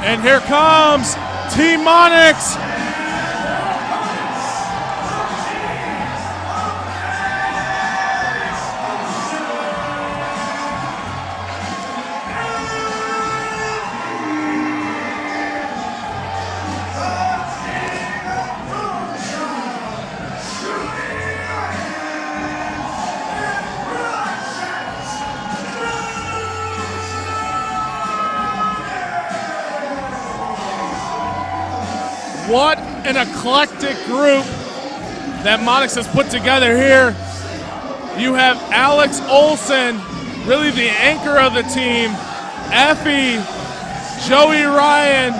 And here comes Team MONIX. What an eclectic group that MONIX has put together here. You have Alex Ohlson, really the anchor of the team, Effy, Joey Ryan.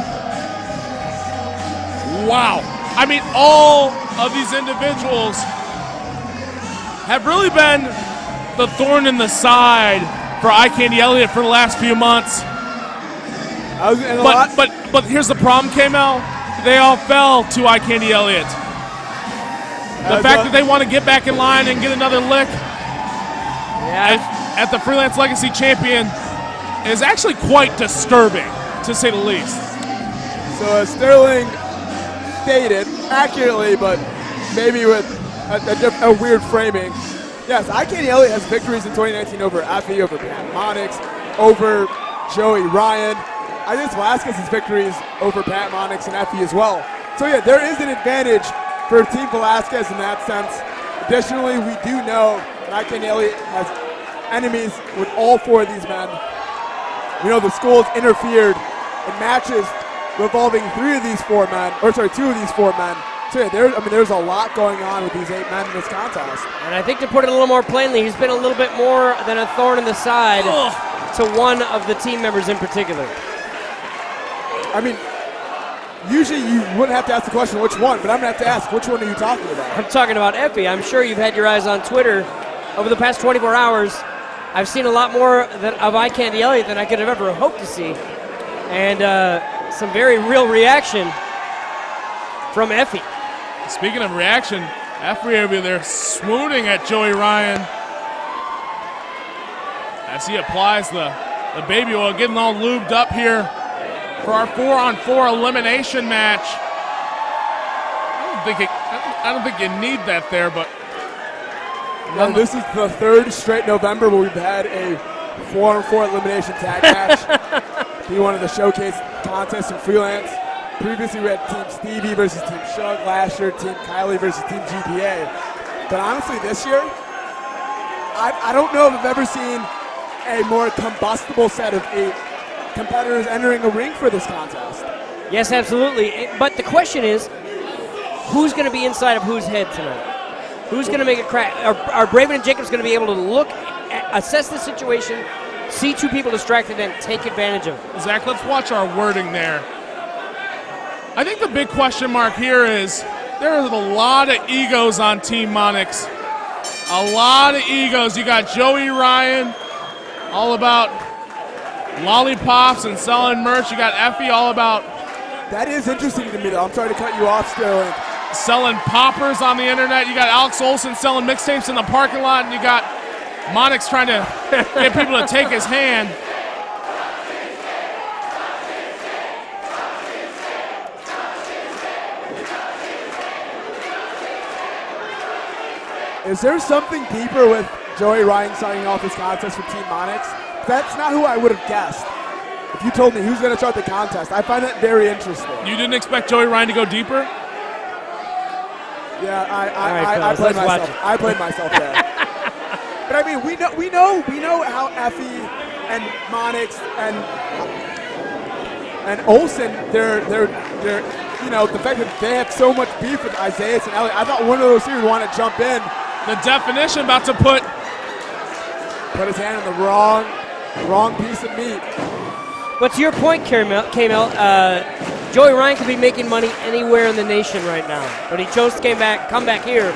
Wow. I mean, all of these individuals have really been the thorn in the side for Candy Elliot for the last few months. But here's the problem, K-Mel. They all fell to Candy Elliot. The fact that they want to get back in line and get another lick at the Freelance Legacy Champion is actually quite disturbing, to say the least. So Sterling stated accurately, but maybe with a weird framing. Yes, Candy Elliot has victories in 2019 over Effy, over Pat Monix, over Joey Ryan. Isaias Velazquez's victories over Pat Monix and Effie as well. So yeah, there is an advantage for Team Velasquez in that sense. Additionally, we do know that Candy Elliot has enemies with all four of these men. We know the schools interfered in matches revolving two of these four men. So yeah, there's a lot going on with these 8 men in this contest. And I think to put it a little more plainly, he's been a little bit more than a thorn in the side to one of the team members in particular. I mean, usually you wouldn't have to ask the question which one, but I'm going to have to ask, which one are you talking about? I'm talking about Effie. I'm sure you've had your eyes on Twitter over the past 24 hours. I've seen a lot more of Candy Elliot than I could have ever hoped to see. And some very real reaction from Effie. Speaking of reaction, Effie over there swooning at Joey Ryan as he applies the baby oil, getting all lubed up here for our 4-on-4 elimination match. I don't think you need that there, but no, this is the 3rd straight November where we've had a 4-on-4 elimination tag match. Be one of the showcase contests in freelance. Previously we had Team Stevie versus Team Shug last year, Team Kylie versus Team GPA. But honestly, this year, I don't know if I've ever seen a more combustible set of 8 competitors entering a ring for this contest. Yes, absolutely. But the question is, who's going to be inside of whose head tonight? Who's going to make it crack? Are Braven and Jacobs going to be able to look, assess the situation, see 2 people distracted, and take advantage of it? Zach, let's watch our wording there. I think the big question mark here is there is a lot of egos on Team MONIX. A lot of egos. You got Joey Ryan, all about lollipops and selling merch. You got Effie, all about... That is interesting to me, though. I'm sorry to cut you off, Sterling. Selling poppers on the internet. You got Alex Ohlson selling mixtapes in the parking lot, and you got MONIX trying to get people to take his hand. Is there something deeper with Joey Ryan signing off this contest for Team MONIX? That's not who I would have guessed. If you told me who's going to start the contest, I find that very interesting. You didn't expect Joey Ryan to go deeper? Yeah, I played myself there. But I mean, we know how Effie and MONIX and Ohlson, they're the fact that they have so much beef with Isaias and Elliot. I thought one of those 3 would want to jump in. The definition about to put his hand on the wrong piece of meat. But to your point, K-Mel, Joey Ryan could be making money anywhere in the nation right now, but he chose to come back here,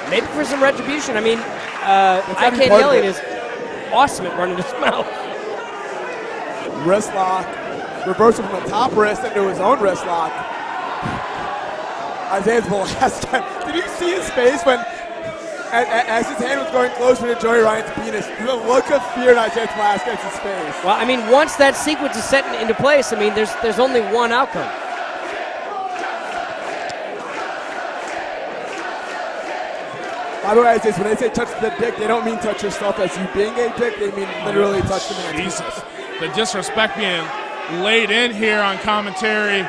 maybe for some retribution. I mean, Candy Elliot is awesome at running his mouth. Wrist lock, reversal from the top wrist into his own wrist lock. Isaias Velazquez, did you see his face when as his hand was going closer to Joey Ryan's penis, the look of fear in Isaias Velazquez's face. Well, I mean, once that sequence is set into place, I mean, there's only one outcome. By the way, Isaias, when they say touch the dick, they don't mean touch yourself as you being a dick. They mean literally touch the man. Jesus. The disrespect being laid in here on commentary.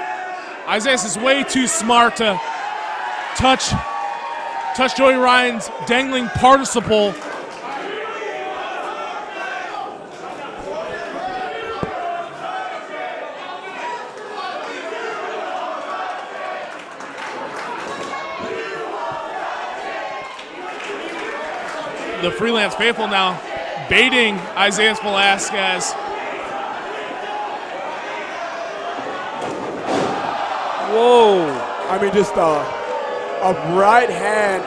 Isaias is way too smart to touch Joey Ryan's dangling participle. The Freelance faithful now baiting Isaias Velazquez. Whoa. I mean, just a right hand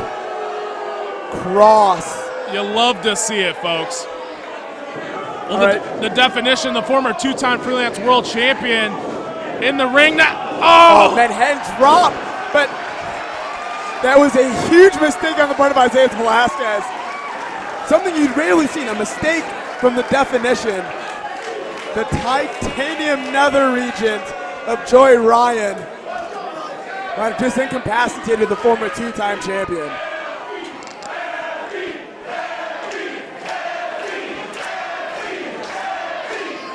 cross. You love to see it, folks. Well, Right. the definition, the former two-time Freelance world champion in the ring now. Oh, Oh! that head drop. But that was a huge mistake on the part of Isaias Velazquez. Something you'd rarely seen, a mistake from the definition. The titanium nether regent of Joey Ryan might have just incapacitated the former two-time champion.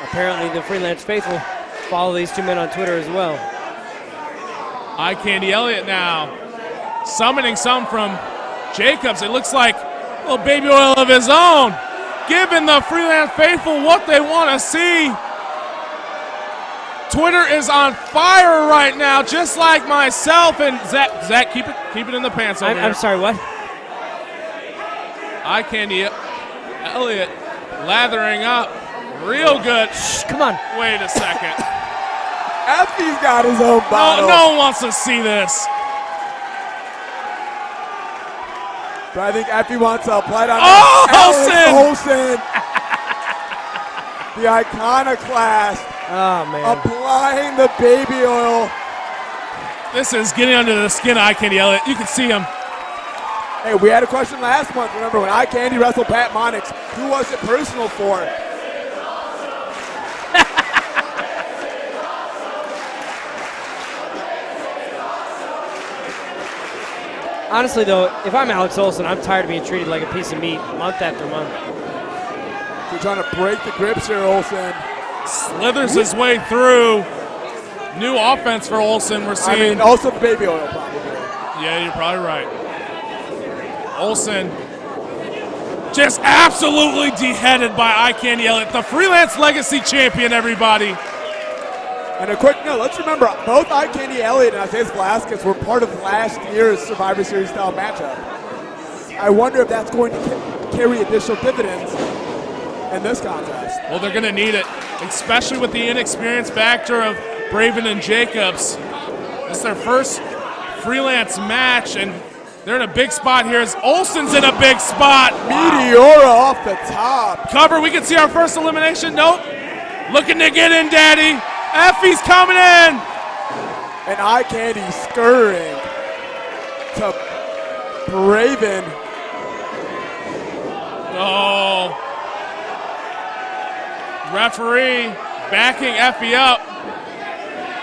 Apparently the Freelance faithful follow these two men on Twitter as well. Candy Elliot now summoning some from Jacobs. It looks like a little baby oil of his own, giving the Freelance faithful what they want to see. Twitter is on fire right now, just like myself and Zach. Keep it in the pants over here. I'm sorry, what? Candy Elliot lathering up real good. Shh, come on. Wait a second. Effie's got his own bottle. No one wants to see this. But I think Effie wants to apply it on Ohlson! The iconoclast. Oh, man. Applying the baby oil. This is getting under the skin of Candy Elliot. You can see him. Hey, we had a question last month. Remember when Candy wrestled Pat Monix? Who was it personal for? Honestly, though, if I'm Alex Ohlson, I'm tired of being treated like a piece of meat month after month. You're trying to break the grips here, Ohlson. Slithers his way through. New offense for Ohlson. We're seeing. I mean, also the baby oil, probably. Yeah, you're probably right. Ohlson just absolutely deheaded by Candy Elliot, the Freelance Legacy champion, everybody. And a quick note, let's remember, both Candy Elliot and Isaias Velazquez were part of last year's Survivor Series style matchup. I wonder if that's going to carry additional dividends in this contest. Well, they're going to need it, especially with the inexperience factor of Braven and Jacobs. This is their first Freelance match, and they're in a big spot here as Ohlson's in a big spot. Meteora off the top. Cover, we can see our first elimination. Nope. Looking to get in, Daddy. Effie's coming in. And Candy scurrying to Braven. Oh. Referee backing Effie up.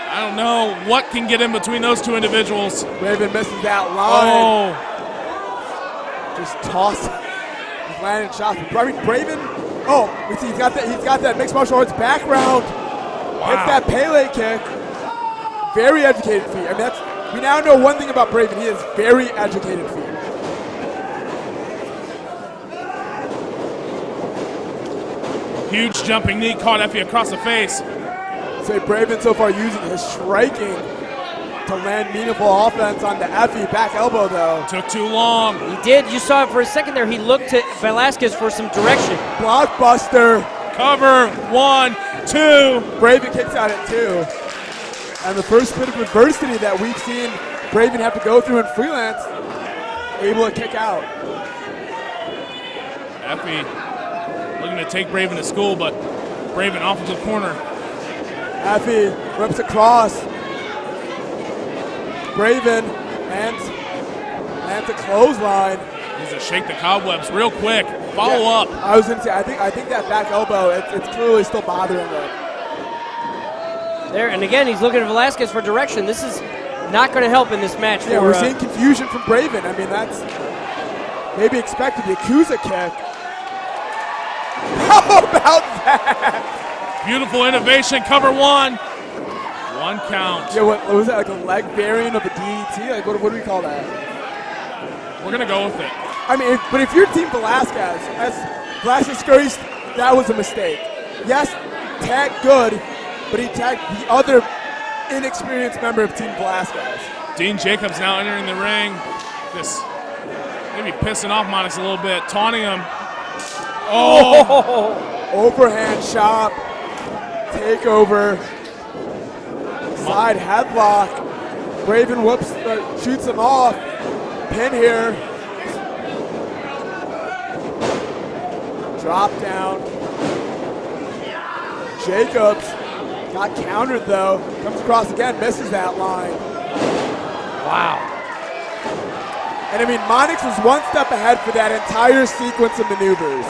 I don't know what can get in between those two individuals. Braven misses that line. Oh. Just tossing. He's landing shots. I mean, Braven. Oh, we see he's got that mixed martial arts background. Hits that Pele kick. Very educated feet. I mean, we now know one thing about Braven. He has very educated feet. Huge jumping knee caught Effie across the face. Say Braven so far using his striking to land meaningful offense on the Effie. Back elbow, though. Took too long. He did. You saw it for a second there. He looked to Velasquez for some direction. Blockbuster. Cover, 1, 2. Braven kicks out at 2. And the first bit of adversity that we've seen Braven have to go through in Freelance, able to kick out. Effie looking to take Braven to school, but Braven off into the corner. Effie rips across. Braven lands a clothesline. Needs to shake the cobwebs real quick. Follow up. I was going to say, I think that back elbow, it's clearly still bothering him. There, and again, he's looking at Velasquez for direction. This is not going to help in this match. Yeah, we're seeing confusion from Braven. I mean, that's maybe expected. The Yakuza kick. How about that? Beautiful innovation. Cover one. One count. Yeah, what was that, like a leg variant of a DDT? Like, what do we call that? We're going to go with it. I mean, but if you're Team Velasquez, as Velasquez scurries, that was a mistake. Yes, tag good, but he tagged the other inexperienced member of Team Velasquez. Dean Jacobs now entering the ring. This maybe pissing off Monix a little bit, taunting him. Oh! Overhand chop, takeover, side headlock. Braven whoops, shoots him off. Pin here. Drop down. Jacobs got countered though. Comes across again, misses that line. Wow. And I mean, Monix was one step ahead for that entire sequence of maneuvers.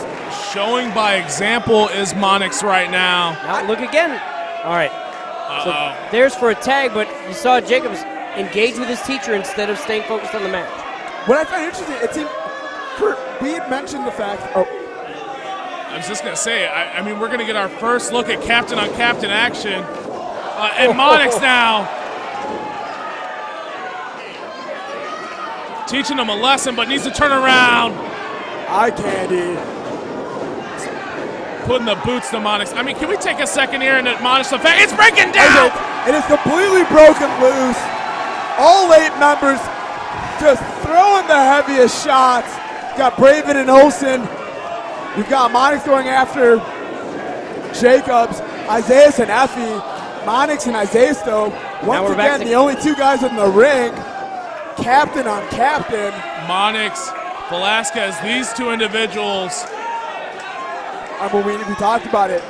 Showing by example is Monix right now. Now look again. All right. So there's for a tag, but you saw Jacobs engage with his teacher instead of staying focused on the match. What I find interesting, it seemed, we had mentioned the fact, I was just going to say, I mean, we're going to get our first look at captain on captain action. And Monix now teaching him a lesson, but needs to turn around. Eye candy. Putting the boots to Monix. I mean, can we take a second here and admonish the fact it's breaking down? It is completely broken loose. All 8 members just throwing the heaviest shots. Got Braven and Ohlson. We've got Monix going after Jacobs, Isaias and Effie. Monix and Isaias, though, once again, the only 2 guys in the ring. Captain on captain. Monix, Velasquez, these 2 individuals. I mean, we talked about it.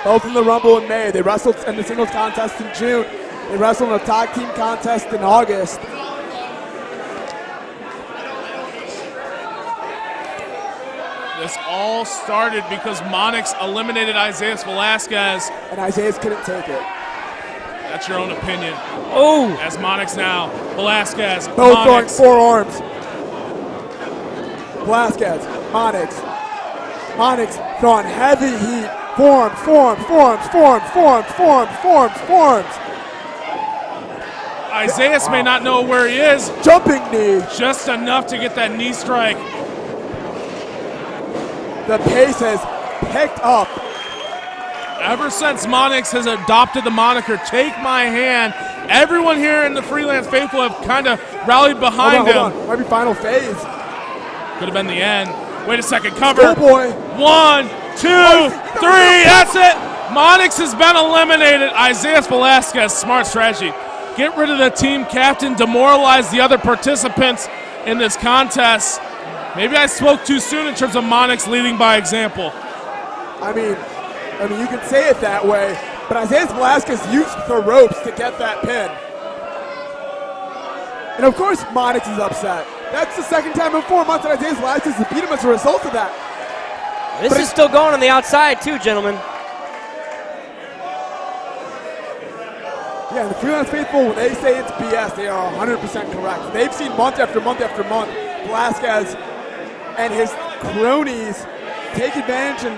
Both in the Rumble in May. They wrestled in the singles contest in June. They wrestled in a tag team contest in August. This all started because Monix eliminated Isaias Velazquez. And Isaias couldn't take it. That's your own opinion. Oh! As Monix now, Velasquez, both Monix. throwing forearms. Velasquez, Monix. Monix throwing heavy heat. Forms. Isaias may not know where he is. Jumping knee. Just enough to get that knee strike. The pace has picked up. Ever since Monix has adopted the moniker, Take My Hand, everyone here in the Freelance Faithful have kind of rallied behind him. Hold on. Might be final phase. Could have been the end. Wait a second, cover. Oh boy. 1, 2, 3, that's it. Monix has been eliminated. Isaias Velazquez, smart strategy. Get rid of the team captain, demoralize the other participants in this contest. Maybe I spoke too soon in terms of Monix leading by example. I mean, you can say it that way, but Isaias Velazquez used the ropes to get that pin. And of course, Monix is upset. That's the second time in 4 months that Isaias Velazquez has beat him as a result of that. This is still going on the outside too, gentlemen. Yeah, the Freelance Faithful, when they say it's BS, they are 100% correct. They've seen month after month after month Velasquez and his cronies take advantage of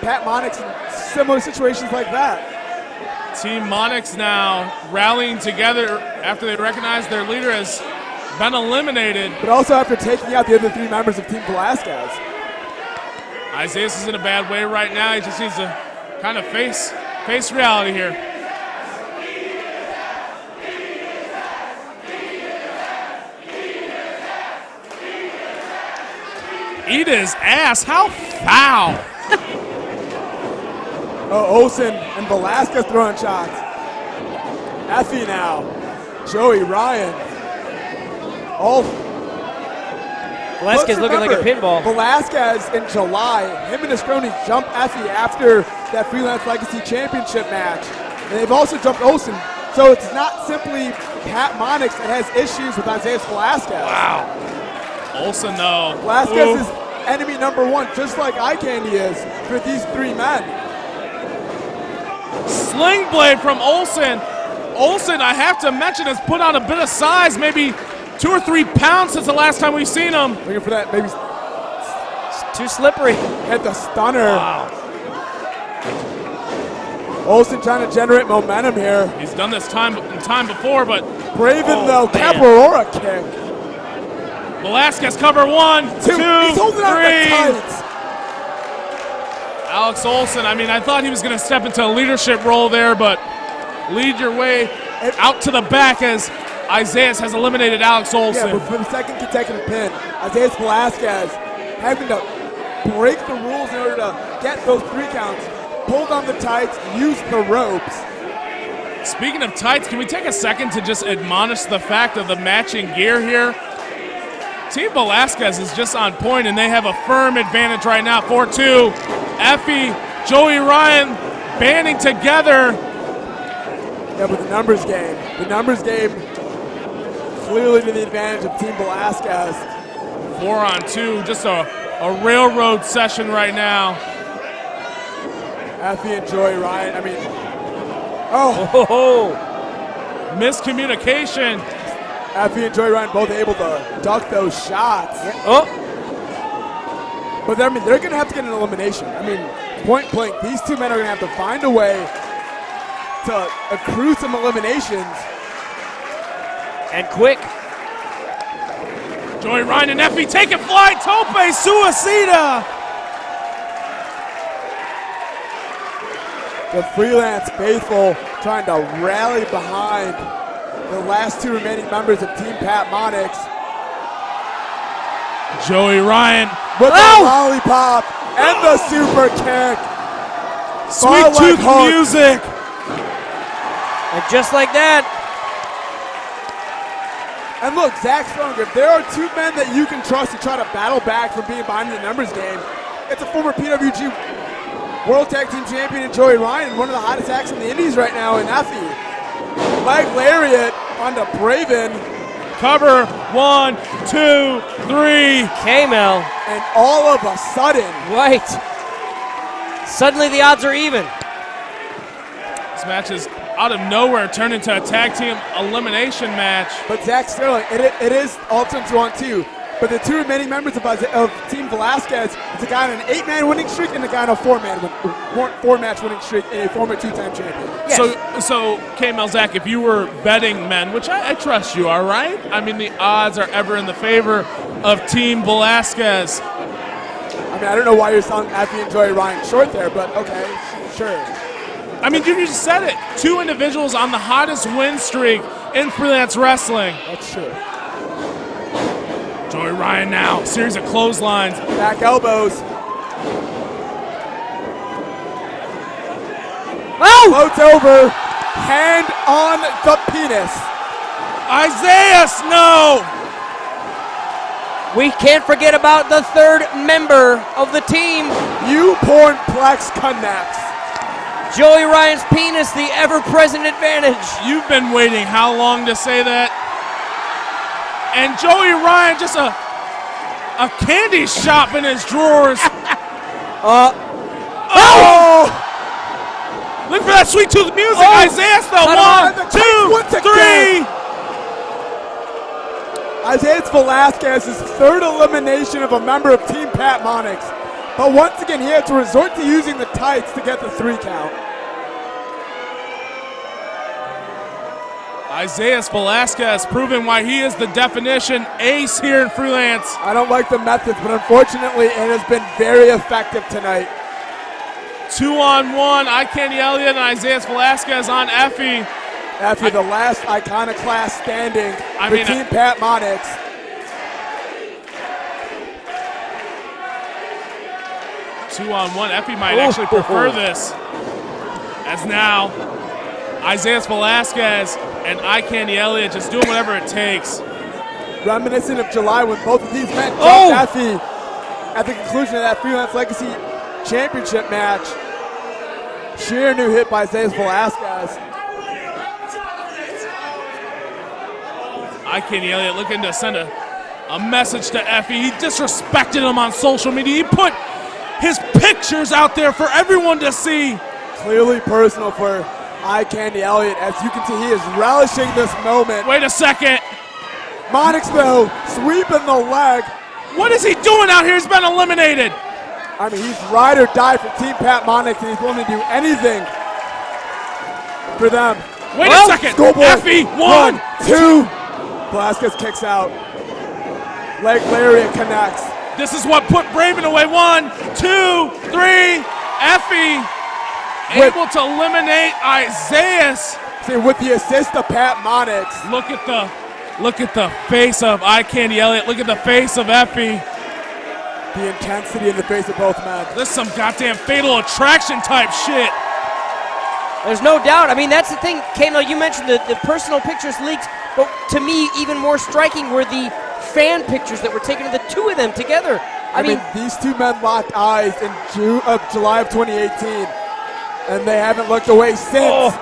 Pat Monix in similar situations like that. Team Monix now rallying together after they recognize their leader has been eliminated. But also after taking out the other 3 members of Team Velasquez. Isaias is in a bad way right now. He just needs to kind of face reality here. Eat his ass. How foul. Ohlson and Velasquez throwing shots. Effie now. Joey Ryan. Velasquez looking like a pinball. Velasquez in July, him and his cronies jumped Effie after that Freelance Legacy Championship match. And they've also jumped Ohlson So it's not simply Pat Monix that has issues with Isaias Velazquez. Wow. Ohlson, though. Velasquez is enemy number one, just like Eye Candy is for these three men. Sling blade from Ohlson. Ohlson, I have to mention, has put on a bit of size, maybe 2 or 3 pounds since the last time we've seen him. Looking for that, maybe. It's too slippery. Hit the stunner. Wow. Ohlson trying to generate momentum here. He's done this time before, but Braven, though, man. Capoeira kick. Velasquez cover 1, 2, 3. He's holding on to tights. Alex Ohlson, I mean, I thought he was going to step into a leadership role there, but lead your way out to the back as Isaias has eliminated Alex Ohlson. Yeah, but for the second consecutive pin, Isaias Velazquez having to break the rules in order to get those 3 counts. Pulled on the tights, used the ropes. Speaking of tights, can we take a second to just admonish the fact of the matching gear here? Team Velasquez is just on point, and they have a firm advantage right now, 4-2. Effie, Joey Ryan banding together. Yeah, but the numbers game clearly to the advantage of Team Velasquez. 4-on-2, just a railroad session right now. Effie and Joey Ryan, I mean, miscommunication. Effie and Joey Ryan both able to duck those shots. Yeah. Oh. But I mean, they're going to have to get an elimination. I mean, point blank, these 2 men are going to have to find a way to accrue some eliminations. And quick. Joey Ryan and Effie taking flight. Tope Suicida. The Freelance faithful trying to rally behind the last 2 remaining members of Team Pat Monix. Joey Ryan with the lollipop and the super kick. Sweet tooth music. And just like that. And look, Zach Strong, if there are 2 men that you can trust to try to battle back from being behind the numbers game, it's a former PWG World Tag Team Champion in Joey Ryan, one of the hottest acts in the Indies right now in Effie. Leg lariat onto Braven. Cover 1, 2, 3. K-Mel. And all of a sudden. Right. Suddenly the odds are even. This match is out of nowhere turned into a tag team elimination match. But Zach Sterling, it is ultimate 2-on-2. But the 2 remaining members of Team Velasquez is a guy on an 8-man winning streak and a guy on a 4-match winning streak and a former 2-time champion. Yes. So K-Mel, Zach, if you were betting men, which I trust you are, right? I mean, the odds are ever in the favor of Team Velasquez. I mean, I don't know why you're selling Effie and Joey Ryan short there, but okay, sure. I mean, you just said it. 2 individuals on the hottest win streak in freelance wrestling. That's true. Joey Ryan now, series of clotheslines. Back elbows. Oh! Floats over, hand on the penis. Isaias, no! We can't forget about the 3rd member of the team. You porn plex connects. Joey Ryan's penis, the ever-present advantage. You've been waiting how long to say that? And Joey Ryan, just a candy shop in his drawers. Oh! Look for that sweet tooth music. Isaias, though. 1, 2, 3. Isaias Velazquez's 3rd elimination of a member of Team Pat Monix. But once again, he had to resort to using the tights to get the 3 count. Isaias Velazquez proving why he is the definition ace here in freelance. I don't like the methods, but unfortunately, it has been very effective tonight. 2-on-1, Candy Elliot and Isaias Velazquez on Effie. Effie, the last iconoclast standing for Team Pat Monix. 2-on-1, Effie might actually prefer this. As now, Isaias Velasquez and Candy Elliot just doing whatever it takes. Reminiscent of July when both of these men jumped Effie at the conclusion of that Freelance Legacy Championship match. Sheer new hit by Isaias Velazquez. Candy Elliot looking to send a message to Effie. He disrespected him on social media. He put his pictures out there for everyone to see. Clearly personal for Candy Elliot. As you can see, he is relishing this moment. Wait a second. Monix, though, sweeping the leg. What is he doing out here? He's been eliminated. I mean, he's ride or die for Team Pat Monix, and he's willing to do anything for them. Wait a second. Effie, 1, 2. Velasquez kicks out. Leg lariat connects. This is what put Braven away. 1, 2, 3. Effie able to eliminate Isaias. See, with the assist of Pat Monix. Look at the face of Candy Elliot. Look at the face of Effie. The intensity in the face of both men. This is some goddamn Fatal Attraction type shit. There's no doubt. I mean, that's the thing, Kano, you mentioned the personal pictures leaked, but to me, even more striking were the fan pictures that were taken of the two of them together. I mean, these two men locked eyes in July of 2018, and they haven't looked away since.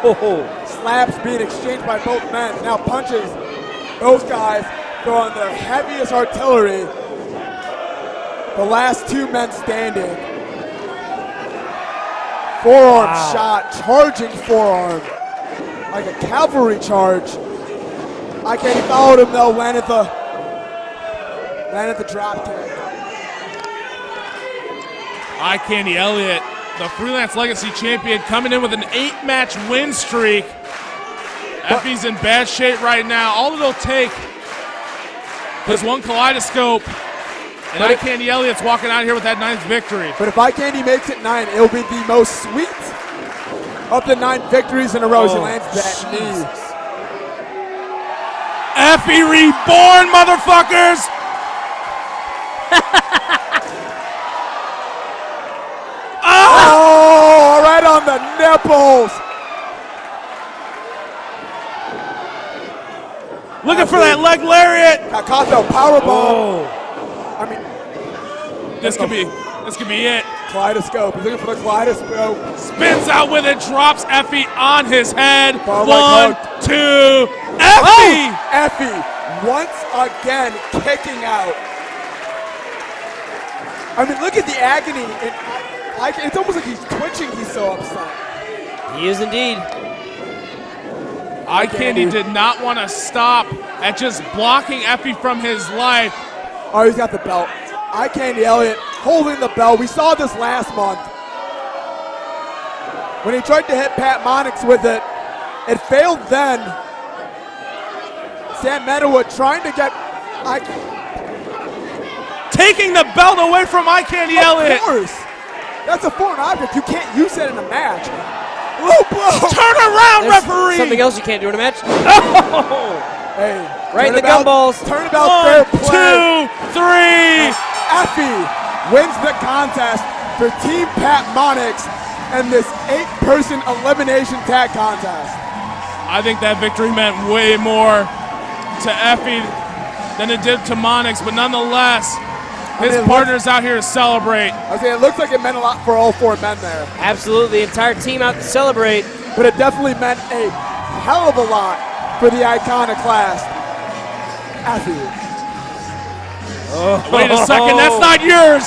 Slaps being exchanged by both men. Now punches, both guys throwing their heaviest artillery. The last two men standing. Forearm shot, charging forearm, like a cavalry charge. He followed him though, landed the drop kick. Candy Elliot, the Freelance Legacy champion, coming in with an 8-match win streak. Effie's in bad shape right now. All it'll take is one kaleidoscope, and Candy Elliott's walking out here with that 9th victory. But if Candy makes it 9, it'll be the most sweet of the 9 victories in a row. He lands that knee. Effie reborn, motherfuckers! Oh, right on the nipples. Looking for that leg lariat. Caught the powerbomb. I mean, this could be it. Kaleidoscope. He's looking for the kaleidoscope. Spins out with it, drops Effie on his head. 1, 2. Effie! Effie once again kicking out. I mean, look at the agony. It's almost like he's twitching. He's so upset. He is indeed. Candy did not want to stop at just blocking Effie from his life. Oh, he's got the belt. Candy Elliot holding the belt. We saw this last month. When he tried to hit Pat Monix with it, it failed then. Sam Meadowood trying to get taking the belt away from Candy Elliot. Of course. That's a foreign object. You can't use that in a match. Low blow. Turn around, referee. Something else you can't do in a match. Oh! Hey. Right in the gumballs. Turnabout fair play. 2, 3. Effie wins the contest for Team Pat Monix and this 8-person elimination tag contest. I think that victory meant way more to Effie than it did to Monix, but nonetheless, his partner's out here to celebrate. It looks like it meant a lot for all 4 men there. Absolutely, the entire team out to celebrate. But it definitely meant a hell of a lot for the iconoclast, Effie. Wait a second, that's not yours.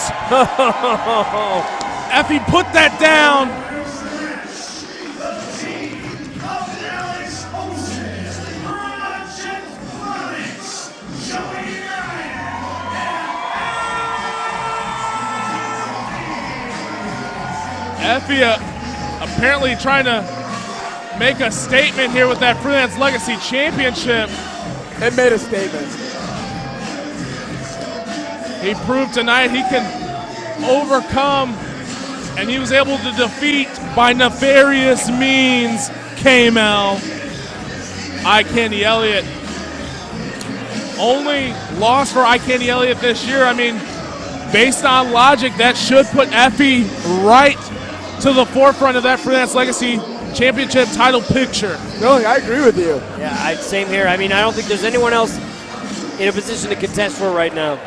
Effie, put that down. Effie apparently trying to make a statement here with that Freelance Legacy Championship. It made a statement. He proved tonight he can overcome, and he was able to defeat by nefarious means K-Mel. Candy Elliot. Only loss for Candy Elliot this year. I mean, based on logic, that should put Effie right to the forefront of that Freelance Legacy Championship title picture. Really, I agree with you. Yeah, same here. I mean, I don't think there's anyone else in a position to contest for right now.